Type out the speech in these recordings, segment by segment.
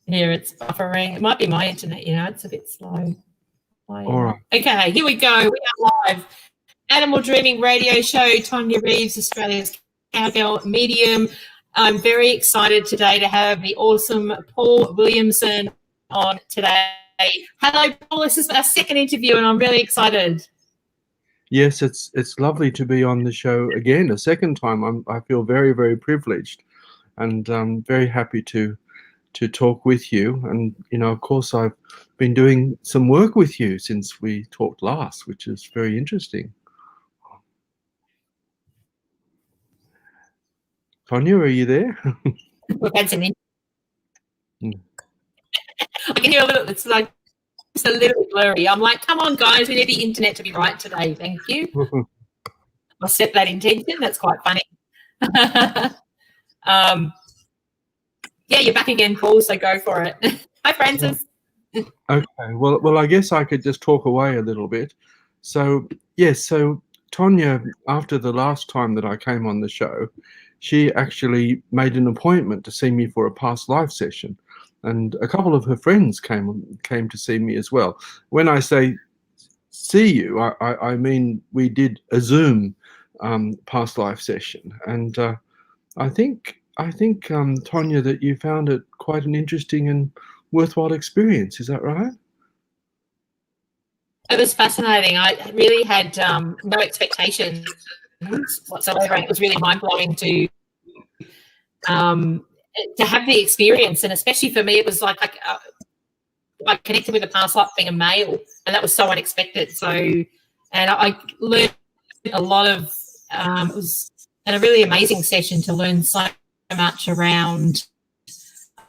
Here it's buffering. It might be my internet, it's a bit slow. All right. Okay, here we go. We are live. Animal Dreaming Radio Show. Tonia Reeves, Australia's cowgirl medium. I'm very excited today to have the awesome Paul Williamson on today. Hello, Paul. This is our second interview, and I'm really excited. Yes, it's lovely to be on the show again, a second time. I feel very, very privileged, and I'm very happy to talk with you. And of course, I've been doing some work with you since we talked last, which is very interesting. Tonia, are you there? We've had some. I can hear a little. It's like just a little bit blurry. I'm like, come on, guys, we need the internet to be right today. Thank you. I'll set that intention. That's quite funny. Yeah, you're back again, Paul, so go for it. Hi, Francis. Okay, well, I guess I could just talk away a little bit. So, yes, so Tonia, after the last time that I came on the show, she actually made an appointment to see me for a past life session. And a couple of her friends came to see me as well. When I say see you, I mean we did a Zoom past life session. And I think Tonia, that you found it quite an interesting and worthwhile experience. Is that right? It was fascinating. I really had no expectations whatsoever. It was really mind-blowing to have the experience, and especially for me, it was like I connected with a past life being a male, and that was so unexpected. So, and I learned a lot of. It was a really amazing session to learn so much around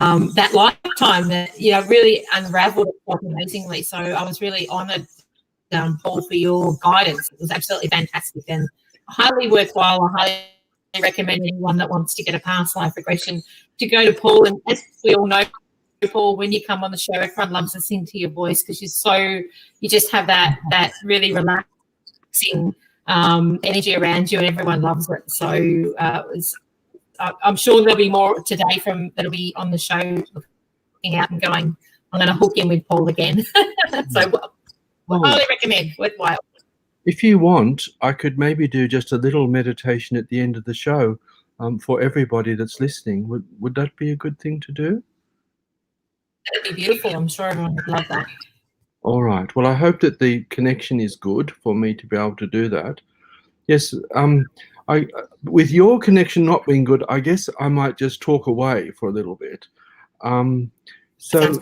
that lifetime that really unraveled quite amazingly. So I was really honoured, Paul, for your guidance. It was absolutely fantastic and highly worthwhile. I highly recommend anyone that wants to get a past life regression to go to Paul. And as we all know, Paul, when you come on the show, everyone loves listening to your voice because you just have that really relaxing energy around you, and everyone loves it. So I'm sure there'll be more today that'll be on the show, looking out and going, I'm going to hook in with Paul again. So highly recommend, worthwhile. If you want, I could maybe do just a little meditation at the end of the show for everybody that's listening. Would that be a good thing to do? That'd be beautiful. I'm sure everyone would love that. All right. Well, I hope that the connection is good for me to be able to do that. Yes. With your connection not being good, I guess I might just talk away for a little bit. So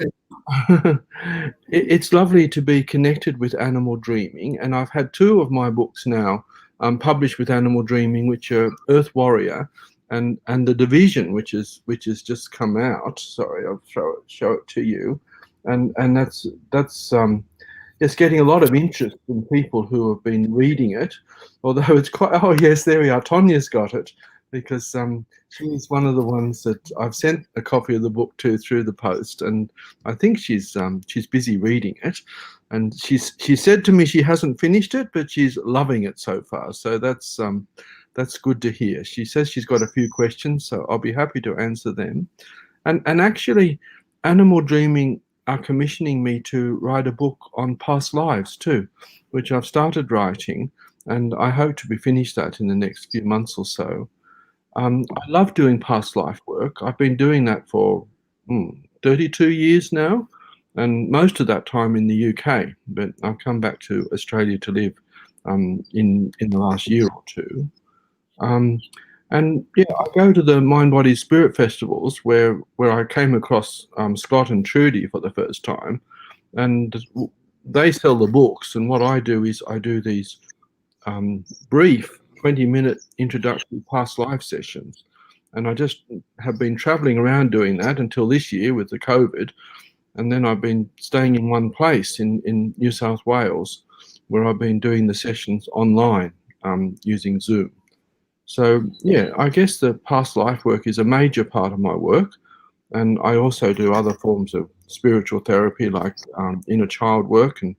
it's lovely to be connected with Animal Dreaming, and I've had 2 of my books now published with Animal Dreaming, which are Earth Warrior and The Division, which has just come out. Sorry, I'll show it to you, and that's it's getting a lot of interest from people who have been reading it. Although it's quite, oh yes, there we are. Tonia's got it, because she's one of the ones that I've sent a copy of the book to through the post, and I think she's busy reading it, and she said to me she hasn't finished it, but she's loving it so far. So that's good to hear. She says she's got a few questions, so I'll be happy to answer them. And actually, Animal Dreaming are commissioning me to write a book on past lives too, which I've started writing, and I hope to be finished that in the next few months or so. I love doing past life work. I've been doing that for 32 years now, and most of that time in the UK, but I've come back to Australia to live in the last year or two. And yeah, I go to the Mind, Body, Spirit festivals where I came across Scott and Trudy for the first time, and they sell the books, and what I do is I do these brief 20-minute introductory past life sessions, and I just have been traveling around doing that until this year with the COVID, and then I've been staying in one place in New South Wales where I've been doing the sessions online using Zoom. So yeah, I guess the past life work is a major part of my work, and I also do other forms of spiritual therapy like inner child work and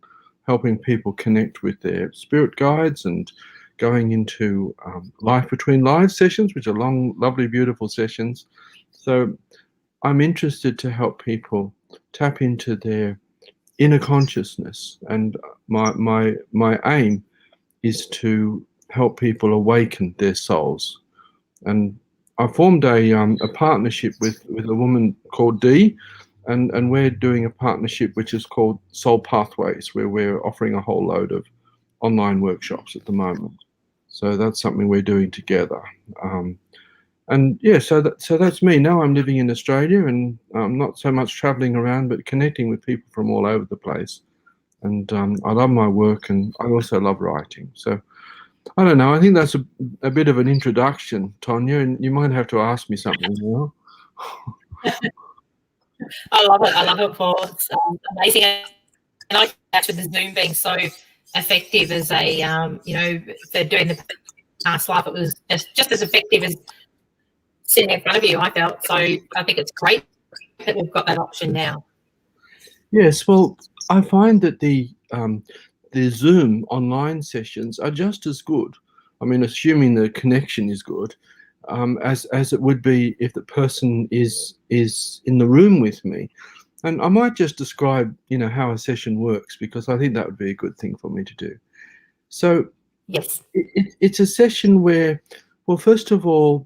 helping people connect with their spirit guides, and going into life between lives sessions, which are long, lovely, beautiful sessions. So I'm interested to help people tap into their inner consciousness, and my aim is to help people awaken their souls. And I formed a partnership with a woman called Dee, and we're doing a partnership which is called Soul Pathways, where we're offering a whole load of online workshops at the moment. So that's something we're doing together. And yeah, so that's me. Now I'm living in Australia, and I'm not so much traveling around, but connecting with people from all over the place. And I love my work, and I also love writing. So I don't know. I think that's a bit of an introduction, Tonia, and you might have to ask me something now. I love it. I love it, Paul. It's amazing. And I think with the Zoom being so effective as a, for doing the past life, it was just as effective as sitting in front of you, I felt. So I think it's great that we've got that option now. Yes, well, I find that the Zoom online sessions are just as good. I mean, assuming the connection is good, as it would be if the person is in the room with me. And I might just describe, how a session works, because I think that would be a good thing for me to do. So yes, it's a session where, well, first of all,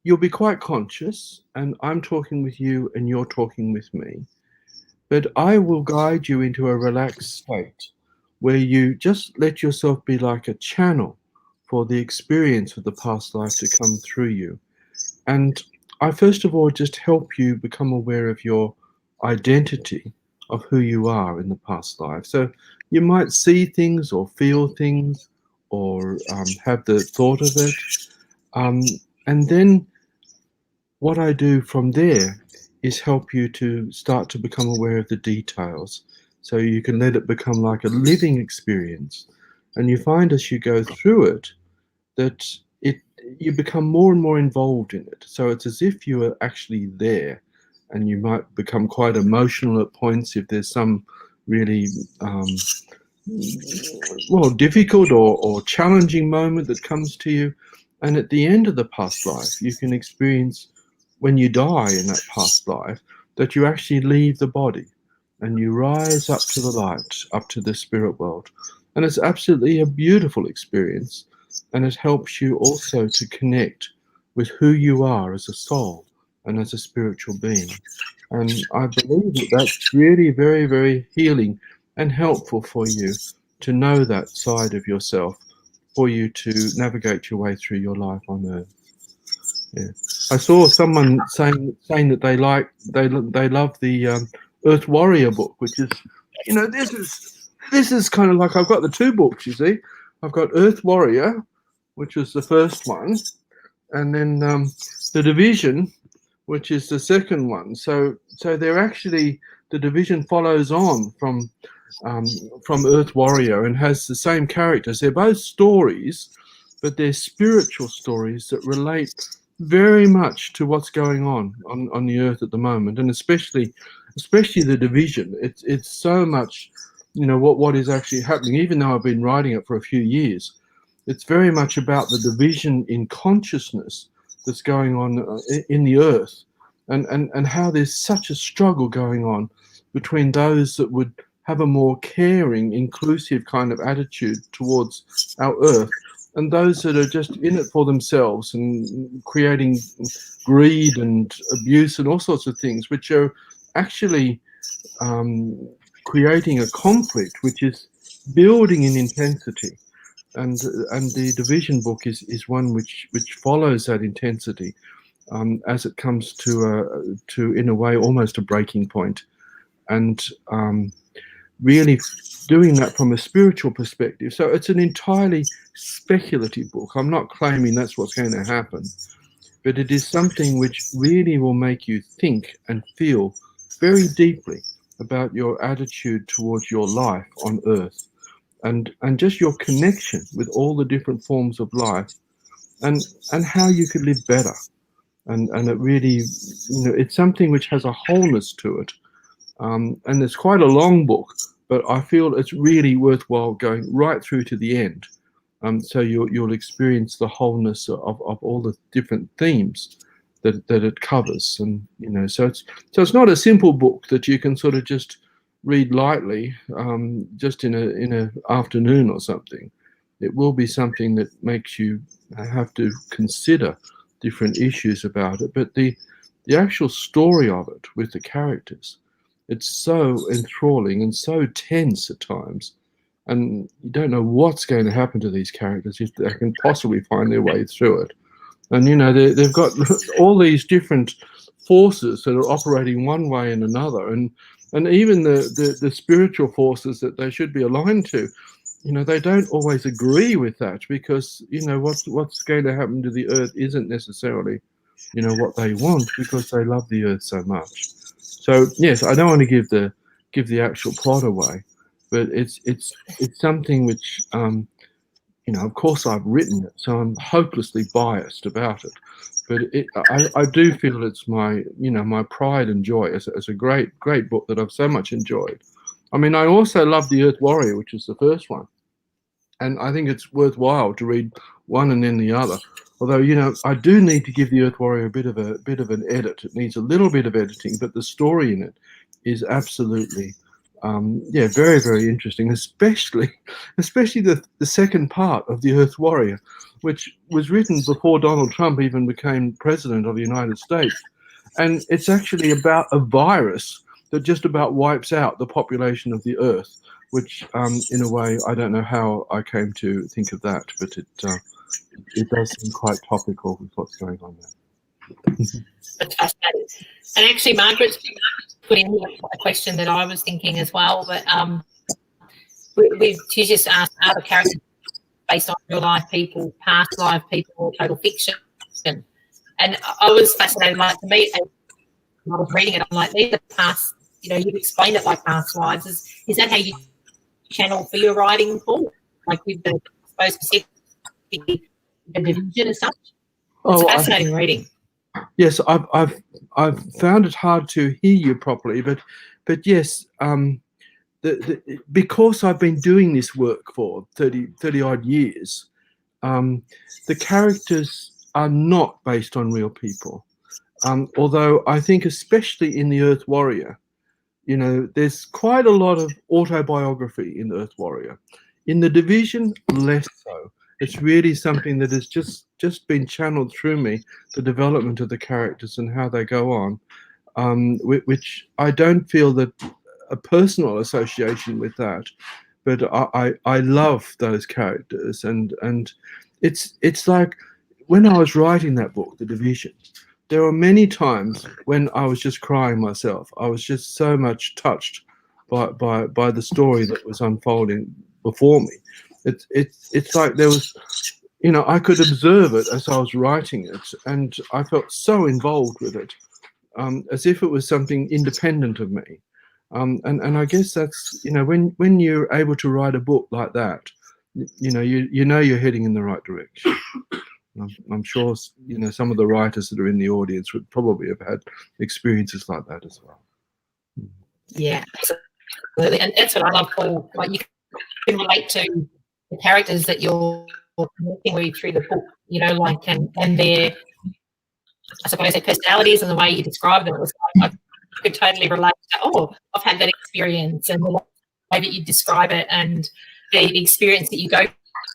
you'll be quite conscious, and I'm talking with you and you're talking with me. But I will guide you into a relaxed state where you just let yourself be like a channel for the experience of the past life to come through you. And I first of all just help you become aware of your identity, of who you are in the past life. So you might see things or feel things, or have the thought of it. And then what I do from there is help you to start to become aware of the details, so you can let it become like a living experience. And you find as you go through it that you become more and more involved in it. So it's as if you are actually there, and you might become quite emotional at points if there's some really difficult or challenging moment that comes to you. And at the end of the past life, you can experience, when you die in that past life, that you actually leave the body and you rise up to the light, up to the spirit world. And it's absolutely a beautiful experience. And it helps you also to connect with who you are as a soul and as a spiritual being. And I believe that that's really very, very healing and helpful for you to know that side of yourself, for you to navigate your way through your life on earth. Yeah, I saw someone saying that they love the Earth Warrior book, which is, this is kind of like, I've got the two books. You see, I've got Earth Warrior, which was the first one, and then the Division, which is the second one. So they're actually, the Division follows on from Earth Warrior and has the same characters. They're both stories, but they're spiritual stories that relate very much to what's going on the earth at the moment, and especially the Division. It's so much, what is actually happening. Even though I've been writing it for a few years, it's very much about the division in consciousness that's going on in the earth, and how there's such a struggle going on between those that would have a more caring, inclusive kind of attitude towards our earth, and those that are just in it for themselves and creating greed and abuse and all sorts of things, which are actually creating a conflict which is building in intensity. And the Division book is one which follows that intensity as it comes to in a way almost a breaking point, and really doing that from a spiritual perspective. So it's an entirely speculative book. I'm not claiming that's what's going to happen, but it is something which really will make you think and feel very deeply about your attitude towards your life on earth, and just your connection with all the different forms of life, and how you could live better. And it really, it's something which has a wholeness to it. And it's quite a long book, but I feel it's really worthwhile going right through to the end. So you'll experience the wholeness of all the different themes that it covers. And so it's not a simple book that you can sort of just read lightly, just in a afternoon or something. It will be something that makes you have to consider different issues about it. But the actual story of it with the characters, it's so enthralling and so tense at times, and you don't know what's going to happen to these characters if they can possibly find their way through it. And they've got all these different forces that are operating one way and another, and even the spiritual forces that they should be aligned to, they don't always agree with that, because what's going to happen to the earth isn't necessarily what they want, because they love the earth so much. So yes, I don't want to give the actual plot away, but it's something which of course I've written it, so I'm hopelessly biased about it. But I do feel it's my my pride and joy as a great book that I've so much enjoyed. I mean, I also love The Earth Warrior, which is the first one, and I think it's worthwhile to read one and then the other. Although I do need to give The Earth Warrior a bit of an edit. It needs a little bit of editing, but the story in it is absolutely very, very interesting, especially the second part of The Earth Warrior, which was written before Donald Trump even became president of the United States. And it's actually about a virus that just about wipes out the population of the Earth, which in a way, I don't know how I came to think of that, but it does seem quite topical with what's going on there. That's fascinating. And actually, Margaret's put in a question that I was thinking as well, but she just asked, are the characters based on real life people, past life people, or total fiction? And I was fascinated. Like, to me, as I was reading it, I'm like, these are past, you've explained it like past lives. Is that how you channel for your writing, Paul? Like with the specific division as such? It's fascinating reading. Yes, I've found it hard to hear you properly, but yes, because I've been doing this work for 30 odd years, the characters are not based on real people. Although I think, especially in The Earth Warrior, there's quite a lot of autobiography in The Earth Warrior. In The Division, less so. It's really something that has just been channeled through me, the development of the characters and how they go on, which I don't feel that a personal association with that, but I love those characters, and it's like when I was writing that book, The Division, there were many times when I was just crying myself. I was just so much touched by the story that was unfolding before me. It's like there was, I could observe it as I was writing it, and I felt so involved with it, as if it was something independent of me. And I guess that's, when you're able to write a book like that, you're heading in the right direction. I'm sure, some of the writers that are in the audience would probably have had experiences like that as well. Yeah, absolutely. And that's what I love, Paul. Like, you can relate to the characters that you're connecting with through the book, and their, I suppose, their personalities and the way you describe them. It was like, I could totally relate to, I've had that experience, and the way that you describe it and the experience that you go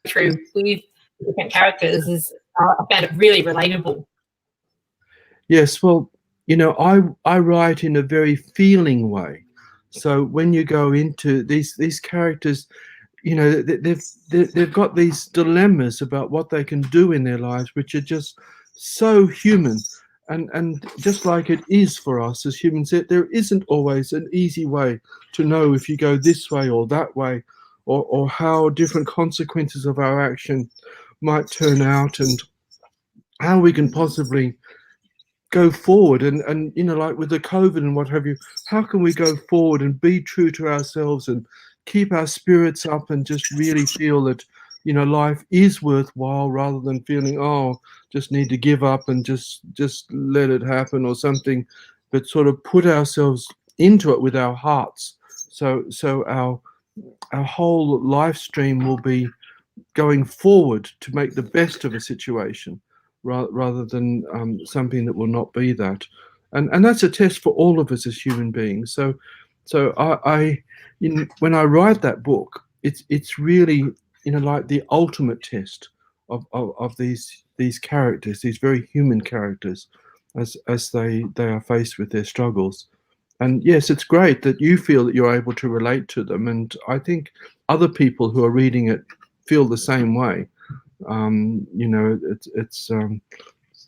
through with different characters is, I found it really relatable. Yes, well, I write in a very feeling way. So when you go into these characters, they've got these dilemmas about what they can do in their lives, which are just so human. And just like it is for us as humans, there isn't always an easy way to know if you go this way or that way, or how different consequences of our action might turn out, and how we can possibly go forward. And like with the COVID and what have you, how can we go forward and be true to ourselves and keep our spirits up and just really feel that life is worthwhile, rather than feeling, just need to give up and just let it happen or something, but sort of put ourselves into it with our hearts, so our whole life stream will be going forward to make the best of a situation, rather than something that will not be that. And that's a test for all of us as human beings. So when I write that book, it's really, like the ultimate test of these characters, these very human characters, as they are faced with their struggles. And yes, it's great that you feel that you're able to relate to them, and I think other people who are reading it feel the same way. It's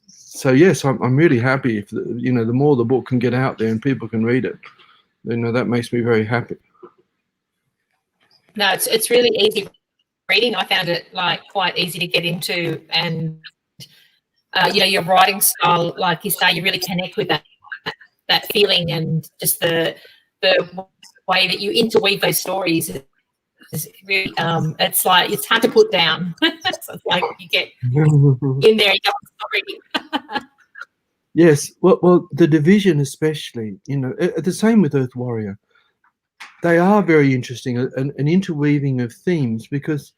so yes, I'm really happy if the more the book can get out there and people can read it, that makes me very happy. No, it's really easy reading. I found it quite easy to get into, and your writing style, like you say, you really connect with that feeling, and just the way that you interweave those stories is really it's hard to put down. So it's like you get in there and you don't stop reading. Yes, well, the division especially, the same with Earth Warrior. They are very interesting, an interweaving of themes, because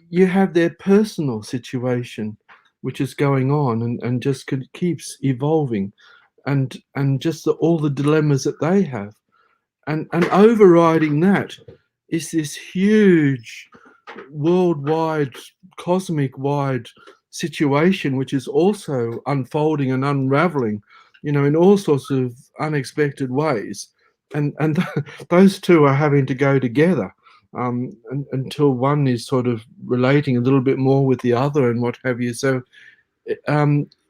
you have their personal situation, which is going on and just keeps evolving, and just all the dilemmas that they have, and overriding that is this huge worldwide, cosmic-wide situation, which is also unfolding and unraveling, in all sorts of unexpected ways. And those two are having to go together until one is sort of relating a little bit more with the other and what have you. So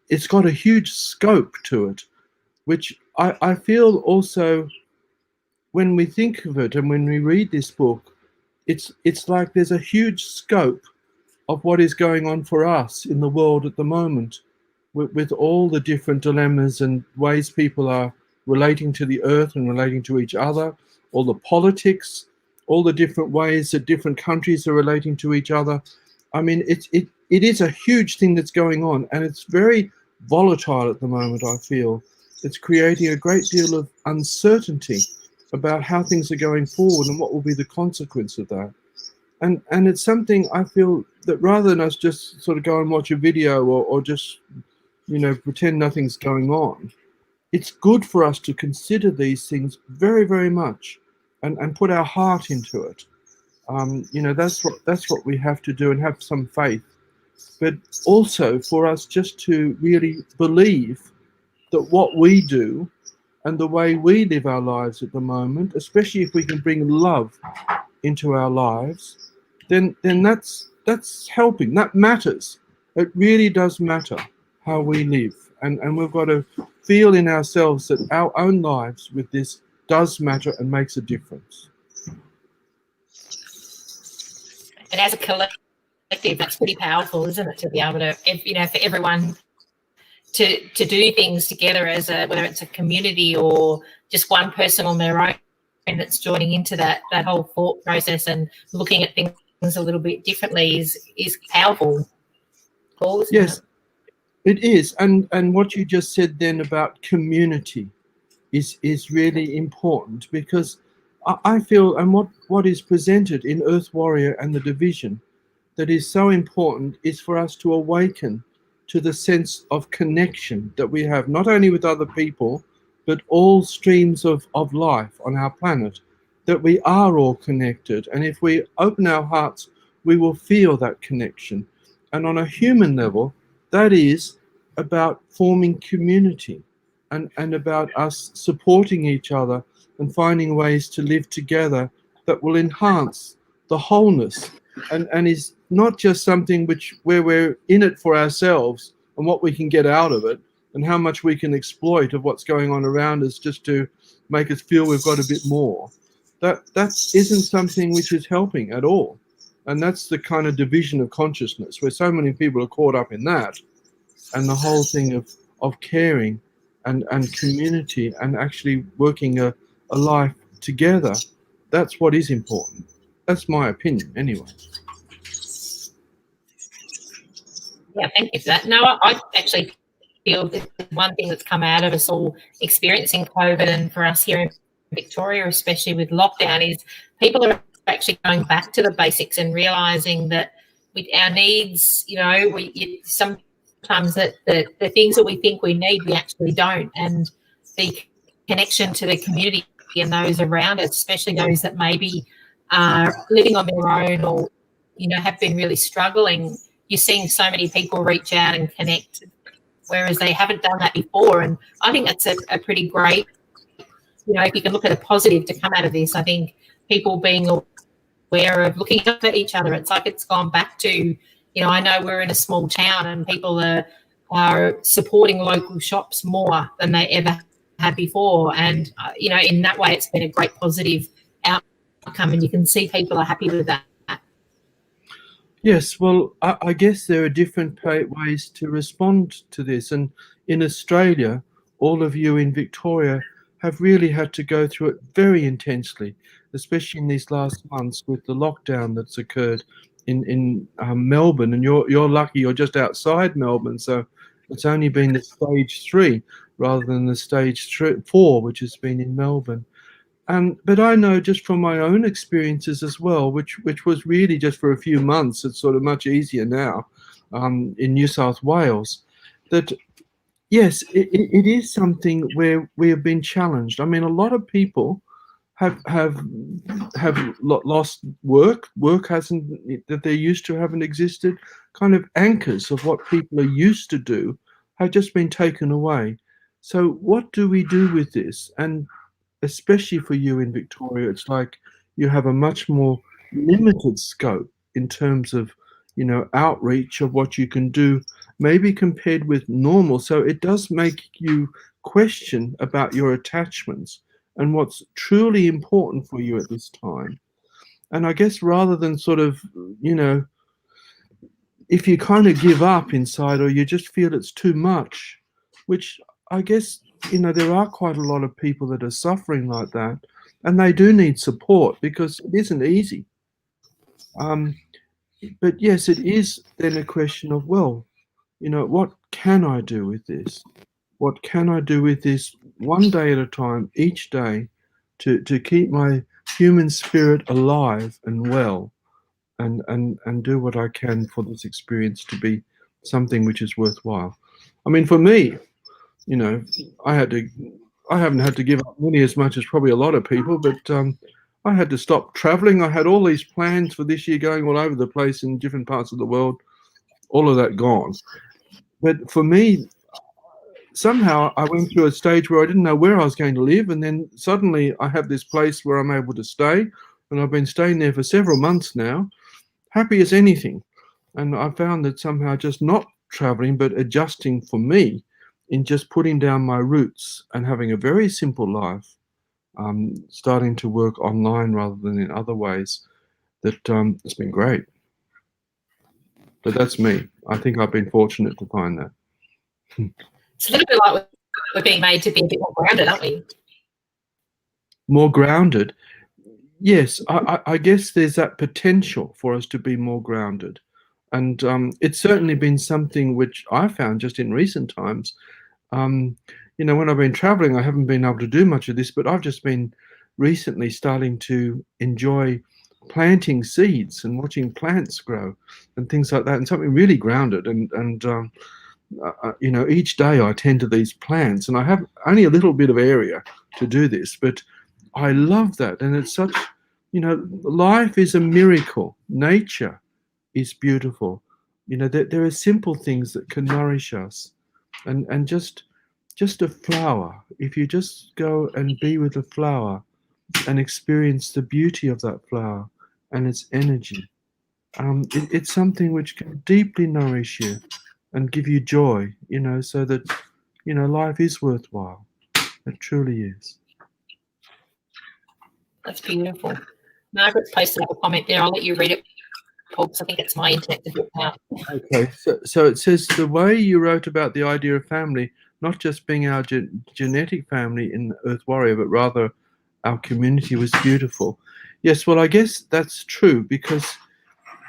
it's got a huge scope to it, which I feel also, when we think of it and when we read this book, it's like there's a huge scope of what is going on for us in the world at the moment, with all the different dilemmas and ways people are relating to the earth and relating to each other, all the politics, all the different ways that different countries are relating to each other. I mean, it is a huge thing that's going on, and it's very volatile at the moment, I feel. It's creating a great deal of uncertainty about how things are going forward and what will be the consequence of that. And it's something I feel that rather than us just sort of go and watch a video or just, pretend nothing's going on, it's good for us to consider these things very, very much and put our heart into it. That's what we have to do, and have some faith. But also for us just to really believe that what we do and the way we live our lives at the moment, especially if we can bring love into our lives, then that's helping. That matters. It really does matter how we live. And we've got to feel in ourselves that our own lives with this does matter and makes a difference. And as a collective, that's pretty powerful, isn't it? To be able to, for everyone to do things together as whether it's a community or just one person on their own that's joining into that whole thought process and looking at things a little bit differently is powerful. Paul, yes, it is. And what you just said then about community is really important, because I feel, and what is presented in Earth Warrior and the Division that is so important is for us to awaken to the sense of connection that we have, not only with other people, but all streams of life on our planet, that we are all connected. And if we open our hearts, we will feel that connection. And on a human level, that is about forming community and about us supporting each other and finding ways to live together that will enhance the wholeness, and is not just something where we're in it for ourselves and what we can get out of it and how much we can exploit of what's going on around us just to make us feel we've got a bit more. That isn't something which is helping at all. And that's the kind of division of consciousness where so many people are caught up in that, and the whole thing of caring and community and actually working a life together. That's what is important. That's my opinion anyway. Yeah, thank you for that. No, I actually feel that one thing that's come out of us all experiencing COVID, and for us here in Victoria, especially with lockdown, is people are actually going back to the basics and realising that with our needs, some sometimes that the things that we think we need, we actually don't. And the connection to the community and those around us, especially those that maybe are living on their own or, have been really struggling, you're seeing so many people reach out and connect, whereas they haven't done that before. And I think that's a pretty great, if you can look at a positive to come out of this, I think people being aware of looking up at each other. It's like it's gone back to, I know we're in a small town and people are supporting local shops more than they ever had before. And, in that way, it's been a great positive outcome, and you can see people are happy with that. Yes, well, I guess there are different ways to respond to this. And in Australia, all of you in Victoria have really had to go through it very intensely, especially in these last months with the lockdown that's occurred in Melbourne. And you're lucky you're just outside Melbourne, so it's only been the stage 3 rather than the stage 4, which has been in Melbourne. But I know just from my own experiences as well, which was really just for a few months. It's sort of much easier now in New South Wales. That yes, it is something where we have been challenged. I mean, a lot of people have lost work. Work hasn't that they used to haven't existed. Kind of anchors of what people are used to do have just been taken away. So what do we do with this? And especially for you in Victoria, it's like you have a much more limited scope in terms of, outreach of what you can do, maybe compared with normal. So it does make you question about your attachments and what's truly important for you at this time. And I guess rather than sort of, if you kind of give up inside or you just feel it's too much, which I guess, there are quite a lot of people that are suffering like that, and they do need support because it isn't easy. But yes, it is then a question of, well, what can I do with this? What can I do with this one day at a time, each day, to keep my human spirit alive and well, and do what I can for this experience to be something which is worthwhile. I mean, for me, I haven't had to give up nearly as much as probably a lot of people, but I had to stop traveling. I had all these plans for this year going all over the place in different parts of the world, all of that gone. But for me, somehow I went through a stage where I didn't know where I was going to live. And then suddenly I have this place where I'm able to stay. And I've been staying there for several months now, happy as anything. And I found that somehow just not traveling, but adjusting for me, in just putting down my roots and having a very simple life, starting to work online rather than in other ways, that it's been great. But that's me. I think I've been fortunate to find that. It's a little bit like we're being made to be a bit more grounded, aren't we? More grounded. Yes, I guess there's that potential for us to be more grounded. And it's certainly been something which I found just in recent times. When I've been traveling, I haven't been able to do much of this, but I've just been recently starting to enjoy planting seeds and watching plants grow and things like that, and something really grounded. And each day I tend to these plants, and I have only a little bit of area to do this, but I love that. And it's such, life is a miracle. Nature is beautiful. There are simple things that can nourish us. And just a flower, if you just go and be with a flower and experience the beauty of that flower and its energy, it's something which can deeply nourish you and give you joy, so that, life is worthwhile. It truly is. That's beautiful. Margaret's posted up a comment there. I'll let you read it, Paul, because I think it's my internet to book now. Okay, so it says, the way you wrote about the idea of family, not just being our genetic family in Earth Warrior, but rather our community, was beautiful. Yes, well, I guess that's true, because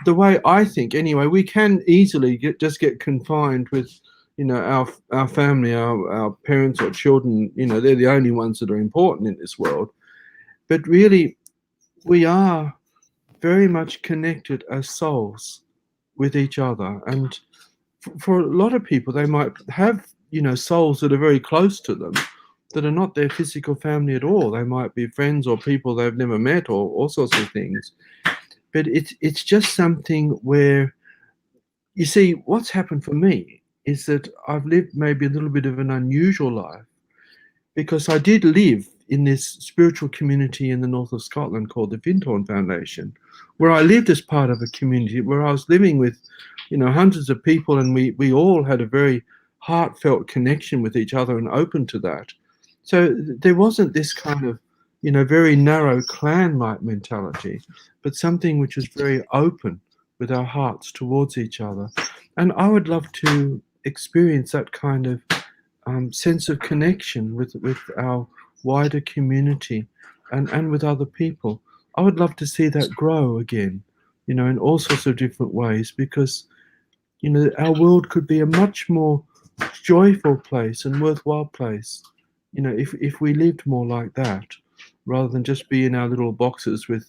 the way I think, anyway, we can easily just get confined with, our family, our parents or children. They're the only ones that are important in this world. But really, we are very much connected as souls with each other. And for a lot of people, they might have, souls that are very close to them that are not their physical family at all. They might be friends or people they've never met or all sorts of things. But it's just something where, you see, what's happened for me is that I've lived maybe a little bit of an unusual life, because I did live in this spiritual community in the north of Scotland called the Fintorn Foundation, where I lived as part of a community where I was living with, hundreds of people, and we all had a very heartfelt connection with each other and open to that. So there wasn't this kind of, very narrow clan-like mentality, but something which was very open with our hearts towards each other. And I would love to experience that kind of sense of connection with our wider community and with other people. I would love to see that grow again, in all sorts of different ways, because, our world could be a much more joyful place and worthwhile place, if we lived more like that, rather than just be in our little boxes with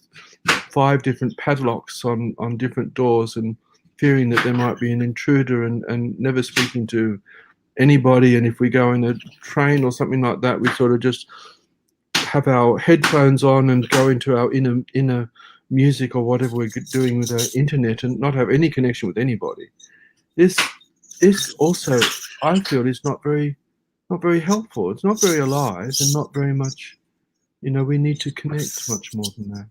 5 different padlocks on different doors and fearing that there might be an intruder and never speaking to anybody. And if we go in a train or something like that, we sort of just have our headphones on and go into our inner music or whatever we're doing with our internet and not have any connection with anybody. This also, I feel, is not very helpful. It's not very alive and not very much, we need to connect much more than that.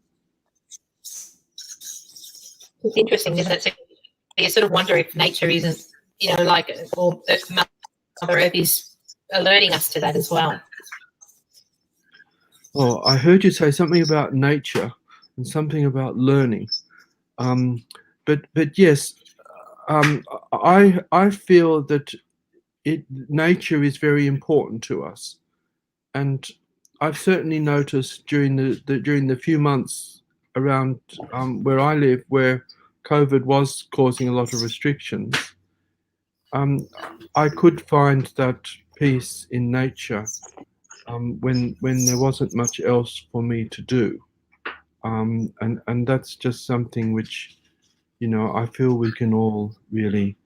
It's interesting, isn't it? So you sort of wonder if nature isn't, or Mother Earth is alerting us to that as well. Oh, I heard you say something about nature and something about learning. But yes, I feel that nature is very important to us, and I've certainly noticed during the few months around where I live, where COVID was causing a lot of restrictions, I could find that peace in nature when there wasn't much else for me to do, and that's just something which, I feel we can all really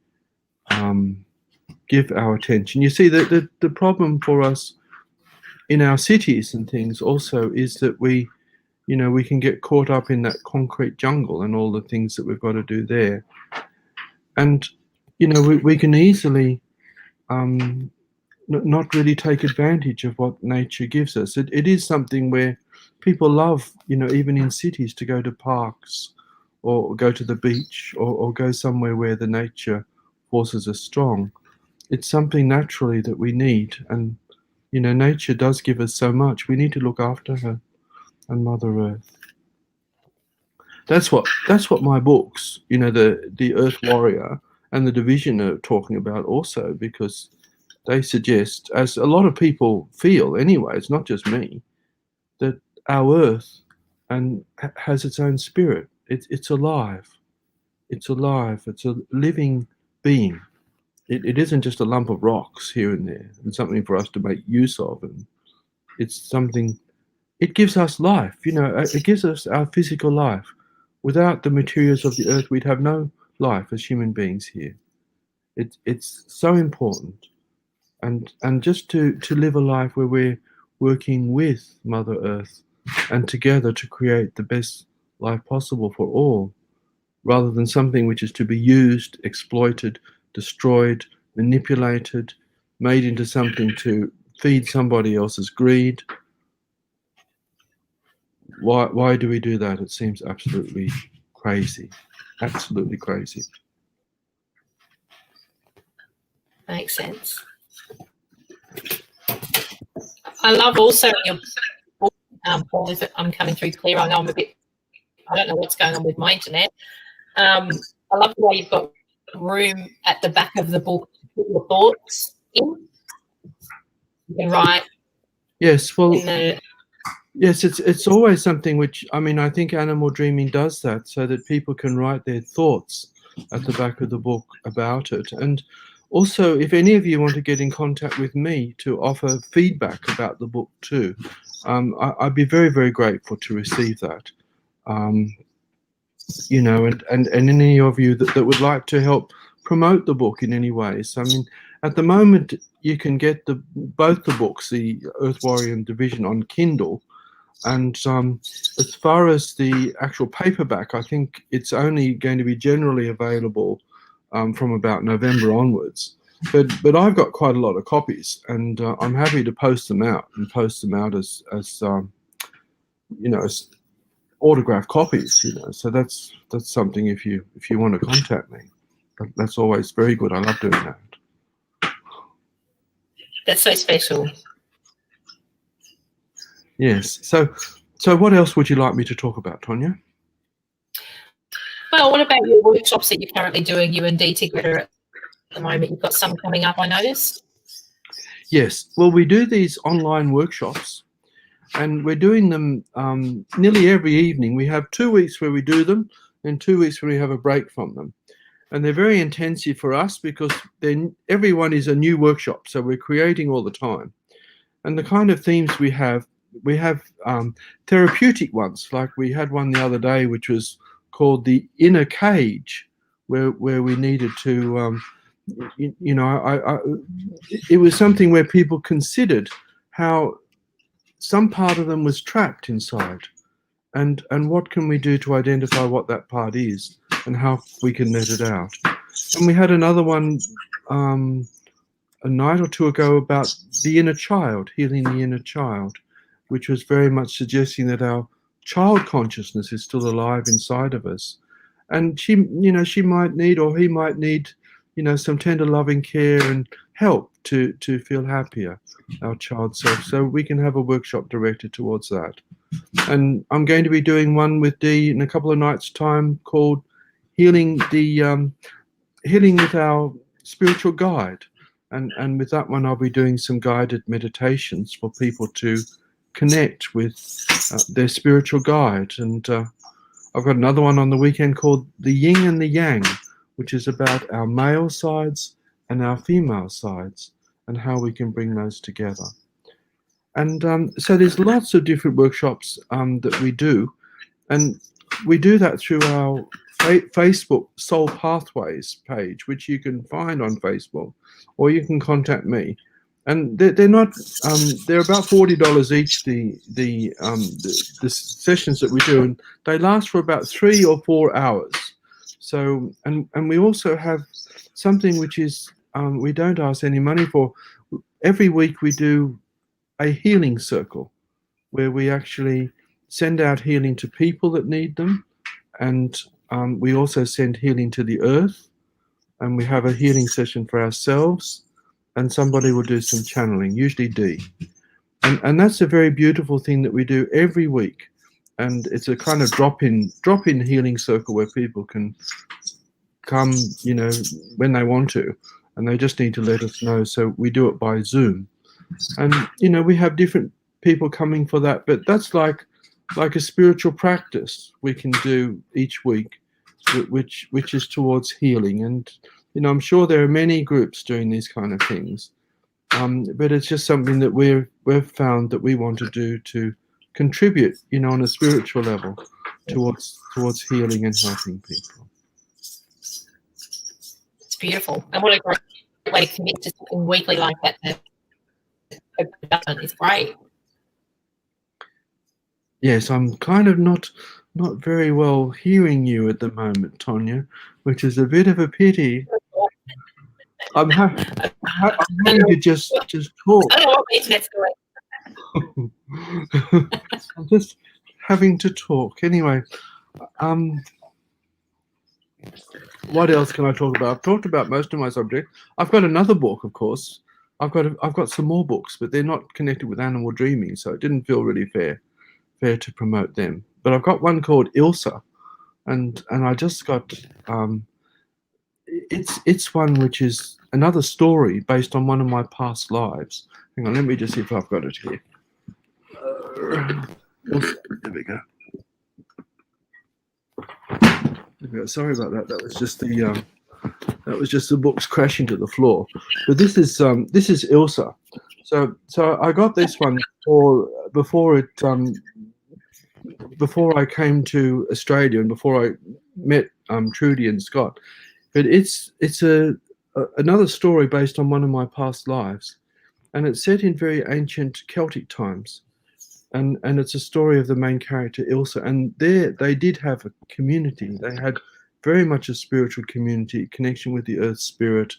give our attention. You see, the problem for us in our cities and things also is that we can get caught up in that concrete jungle and all the things that we've got to do there, and we can easily not really take advantage of what nature gives us. It is something where people love, even in cities, to go to parks or go to the beach or go somewhere where the nature forces are strong. It's something naturally that we need, and nature does give us so much. We need to look after her and Mother Earth. That's what my books, the Earth Warrior and the Division are talking about also, because they suggest, as a lot of people feel anyway, it's not just me, that our Earth has its own spirit. It's alive. It's alive. It's a living being. It isn't just a lump of rocks here and there and something for us to make use of. And it's something, it gives us life. It gives us our physical life. Without the materials of the earth, we'd have no life as human beings here. It's so important. And just to live a life where we're working with Mother Earth and together to create the best life possible for all, rather than something which is to be used, exploited, destroyed, manipulated, made into something to feed somebody else's greed. Why do we do that? It seems absolutely crazy. Absolutely crazy. Makes sense. I love also in your book, Paul, if I'm coming through clear, I know I don't know what's going on with my internet. I love the way you've got room at the back of the book to put your thoughts in. You can write. Yes, well, yes, it's always something which, I think animal dreaming does that, so that people can write their thoughts at the back of the book about it. And also, if any of you want to get in contact with me to offer feedback about the book too, I'd be very, very grateful to receive that. And any of you that would like to help promote the book in any way. So I mean, at the moment you can get both the books, the Earth Warrior and Division, on Kindle. And as far as the actual paperback, I think it's only going to be generally available from about November onwards. But I've got quite a lot of copies, and I'm happy to post them out as as autographed copies. So that's something if you want to contact me, that's always very good. I love doing that. That's so special. Yes. So what else would you like me to talk about, Tonia? Well, what about your workshops that you're currently doing, you and DT Greta, at the moment? You've got some coming up, I noticed. Yes. Well, we do these online workshops, and we're doing them nearly every evening. We have 2 weeks where we do them, and 2 weeks where we have a break from them. And they're very intensive for us because then everyone is a new workshop, so we're creating all the time. And the kind of themes we have therapeutic ones, like we had one the other day which was called the inner cage, where we needed to it was something where people considered how some part of them was trapped inside, and what can we do to identify what that part is and how we can let it out. And we had another one a night or two ago about the inner child, healing the inner child, which was very much suggesting that our child consciousness is still alive inside of us. And she might need, or he might need, some tender loving care and help to feel happier, our child self. So we can have a workshop directed towards that. And I'm going to be doing one with Dee in a couple of nights' time called Healing with Our Spiritual Guide. And with that one, I'll be doing some guided meditations for people to connect with their spiritual guide. And I've got another one on the weekend called The Yin and the Yang, which is about our male sides and our female sides and how we can bring those together. And so there's lots of different workshops that we do. And we do that through our Facebook Soul Pathways page, which you can find on Facebook, or you can contact me. And they're not they're about $40 each, the sessions that we do, and they last for about 3 or 4 hours. So and we also have something which is we don't ask any money for. Every week we do a healing circle where we actually send out healing to people that need them, and we also send healing to the earth, and we have a healing session for ourselves, and somebody will do some channeling, usually Dee. And that's a very beautiful thing that we do every week. And it's a kind of drop-in healing circle where people can come, when they want to, and they just need to let us know. So we do it by Zoom. And, we have different people coming for that, but that's like a spiritual practice we can do each week, which is towards healing. And I'm sure there are many groups doing these kind of things, but it's just something that we've found that we want to do to contribute, on a spiritual level towards healing and helping people. It's beautiful, and what a great way to commit to something weekly like that. It's great. Yes, I'm kind of not very well hearing you at the moment, Tonia, which is a bit of a pity. I'm happy to just talk. I don't know what the internet's doing. I'm just having to talk. Anyway, what else can I talk about? I've talked about most of my subject. I've got another book, of course. I've got some more books, but they're not connected with animal dreaming, so it didn't feel really fair to promote them. But I've got one called Ilsa, and I just got it's one which is another story based on one of my past lives. Hang on, let me just see if I've got it here. There we go. Sorry about that. That was just the books crashing to the floor. But this is Ilsa. So I got this one before I came to Australia and before I met Trudy and Scott. But it's another story based on one of my past lives, and it's set in very ancient Celtic times. And it's a story of the main character Ilsa, and there they did have a community. They had very much a spiritual community, connection with the earth spirit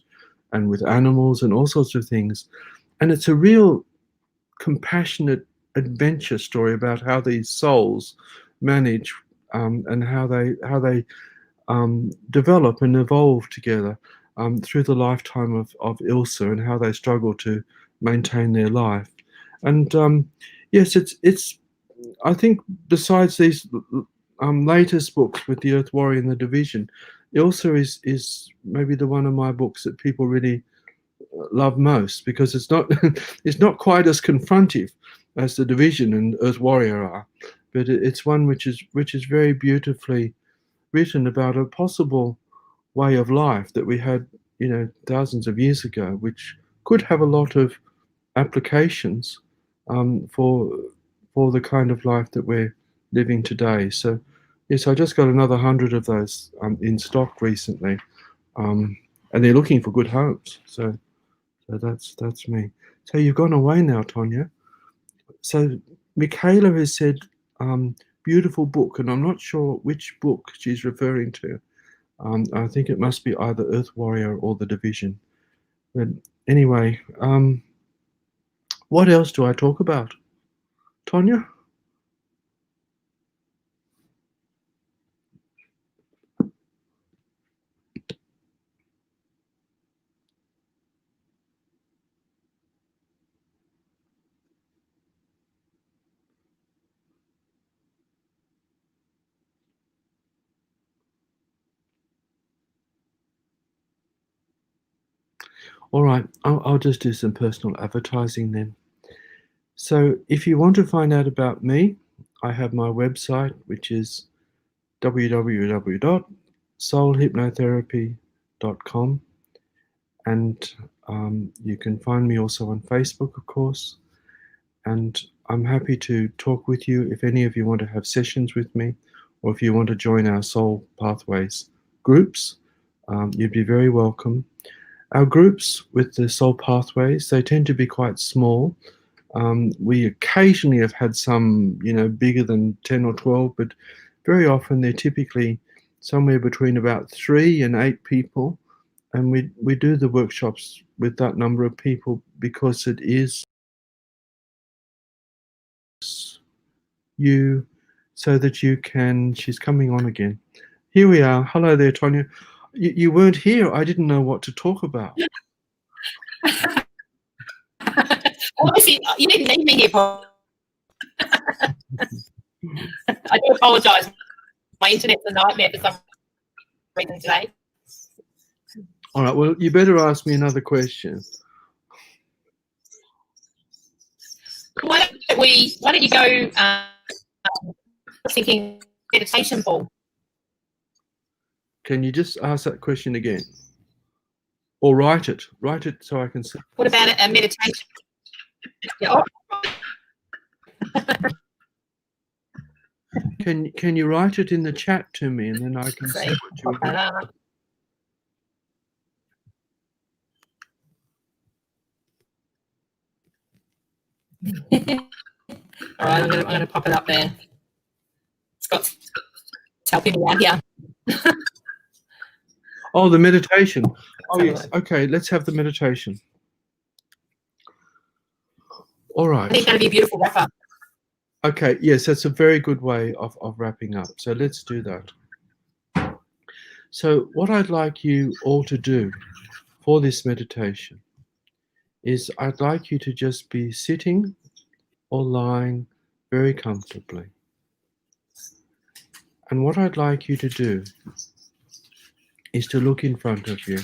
and with animals and all sorts of things. And it's a real compassionate adventure story about how these souls manage and how they develop and evolve together through the lifetime of Ilsa, and how they struggle to maintain their life. And yes, it's I think besides these latest books with the Earth Warrior and the Division, Ilsa is maybe the one of my books that people really love most, because it's not it's not quite as confrontive as the Division and Earth Warrior are, but it's one which is very beautifully written about a possible way of life that we had, thousands of years ago, which could have a lot of applications for the kind of life that we're living today. So yes, I just got another 100 of those in stock recently, and they're looking for good homes. So that's me. So you've gone away now, Tonia. So Michaela has said, beautiful book, and I'm not sure which book she's referring to. I think it must be either Earth Warrior or The Division. But anyway, what else do I talk about? Tonia? All right, I'll just do some personal advertising then. So if you want to find out about me, I have my website, which is www.soulhypnotherapy.com, and you can find me also on Facebook, of course. And I'm happy to talk with you if any of you want to have sessions with me, or if you want to join our Soul Pathways groups. You'd be very welcome. Our groups with the Soul Pathways, they tend to be quite small. We occasionally have had some, bigger than 10 or 12, but very often they're typically somewhere between about 3 and 8 people. And we do the workshops with that number of people because it is you, so that you can. She's coming on again. Here we are. Hello there, Tonia. You weren't here. I didn't know what to talk about. Obviously, you didn't need me here, Paul. I do apologise. My internet's a nightmare for some reason today. All right. Well, you better ask me another question. Why don't you go thinking meditation, Paul? Can you just ask that question again? Or write it so I can see. What about a meditation? Yeah. Can you write it in the chat to me, and then I can see what you have? All right, I'm going to pop it up there. Scott's helping me out here. Oh, the meditation. Oh, yes. Okay, let's have the meditation. All right. I think it's going to be a beautiful wrap up. Okay, yes, that's a very good way of wrapping up. So let's do that. So what I'd like you all to do for this meditation is I'd like you to just be sitting or lying very comfortably. And what I'd like you to do is to look in front of you.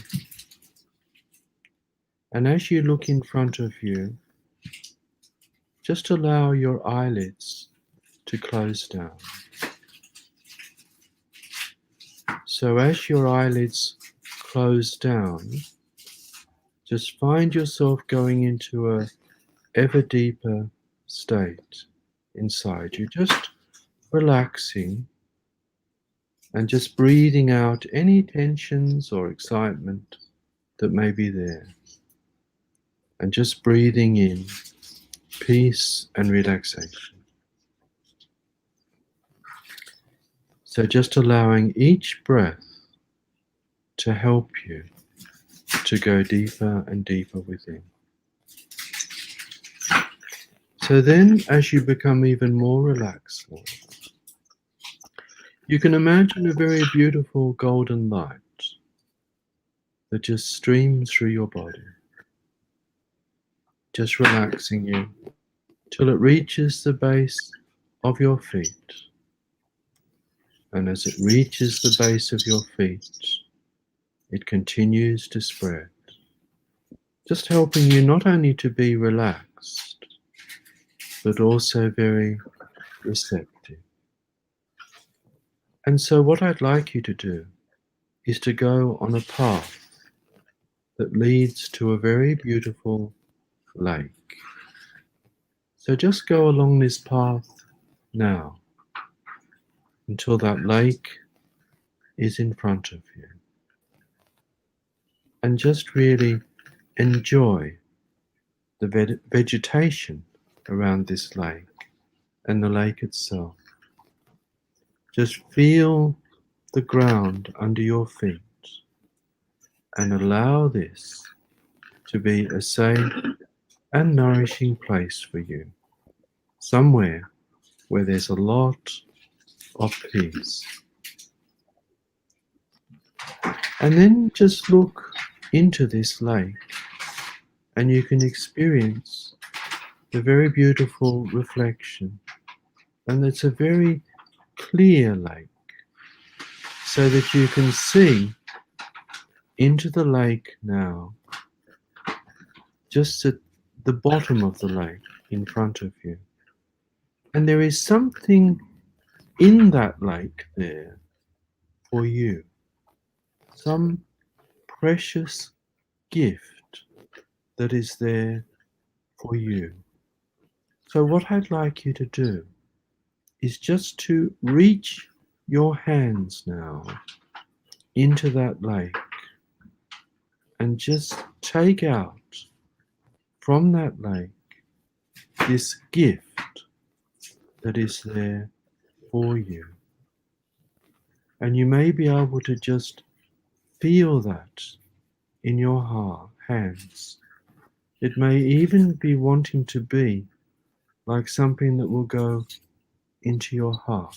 And as you look in front of you, just allow your eyelids to close down. So as your eyelids close down, just find yourself going into a ever deeper state inside you, just relaxing and just breathing out any tensions or excitement that may be there. And just breathing in peace and relaxation. So just allowing each breath to help you to go deeper and deeper within. So then, as you become even more relaxed, you can imagine a very beautiful golden light that just streams through your body, just relaxing you till it reaches the base of your feet. And as it reaches the base of your feet, it continues to spread, just helping you not only to be relaxed, but also very receptive. And so what I'd like you to do is to go on a path that leads to a very beautiful lake. So just go along this path now until that lake is in front of you. And just really enjoy the vegetation around this lake and the lake itself. Just feel the ground under your feet and allow this to be a safe and nourishing place for you, somewhere where there's a lot of peace. And then just look into this lake and you can experience the very beautiful reflection. And it's a very clear lake, so that you can see into the lake now, just at the bottom of the lake in front of you. And there is something in that lake there for you, some precious gift that is there for you. So what I'd like you to do is just to reach your hands now into that lake and just take out from that lake this gift that is there for you. And you may be able to just feel that in your hands. It may even be wanting to be like something that will go into your heart,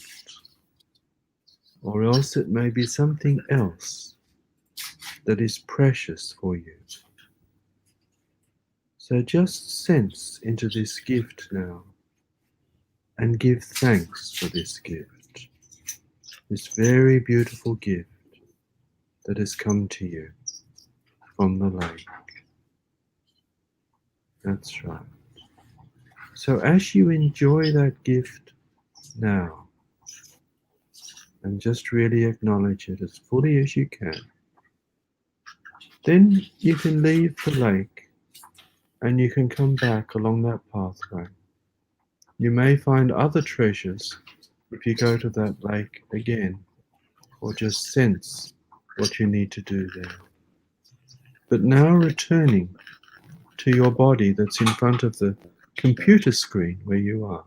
or else it may be something else that is precious for you. So just sense into this gift now and give thanks for this gift, this very beautiful gift that has come to you from the lake. That's right. So as you enjoy that gift now, and just really acknowledge it as fully as you can, then you can leave the lake and you can come back along that pathway. You may find other treasures if you go to that lake again, or just sense what you need to do there. But now returning to your body that's in front of the computer screen where you are.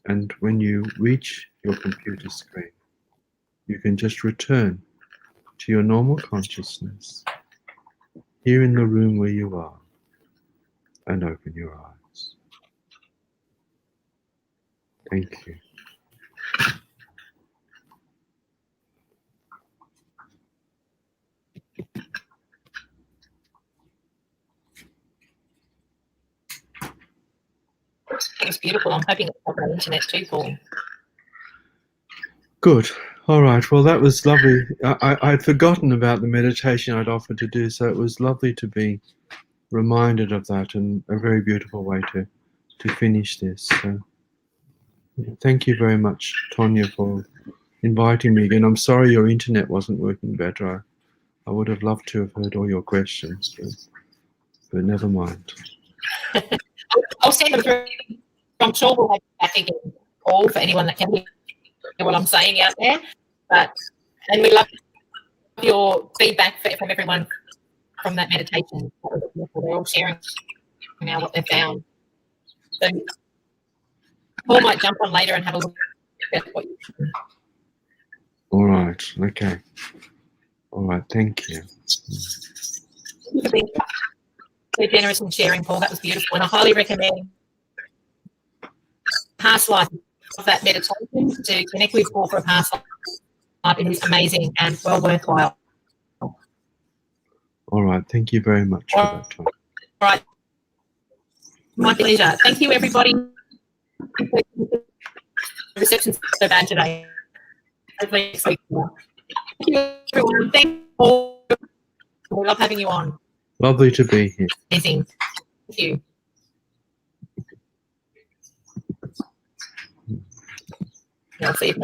And when you reach your computer screen, you can just return to your normal consciousness here in the room where you are and open your eyes. Thank you. It's beautiful. I'm hoping it's on the internet too, Paul. Good. All right. Well, that was lovely. I'd forgotten about the meditation I'd offered to do, so it was lovely to be reminded of that, and a very beautiful way to finish this. So, thank you very much, Tonia, for inviting me again. I'm sorry your internet wasn't working better. I would have loved to have heard all your questions, but never mind. I'll send them through. I'm sure we'll have you back again, Paul, for anyone that can hear what I'm saying out there. And we love your feedback from everyone from that meditation. They're all sharing now what they've found. So Paul might jump on later and have a look at what you. All right. Okay. All right. Thank you. You've been so generous in sharing, Paul. That was beautiful, and I highly recommend past life of that meditation to connect with Paul for a past life. It is amazing and well worthwhile. All right. Thank you very much for that time. All right. My pleasure. Thank you, everybody. The reception's so bad today. Hopefully next week. Thank you, everyone. Thank you, Paul. We love having you on. Lovely to be here. Amazing. Thank you. I'll see if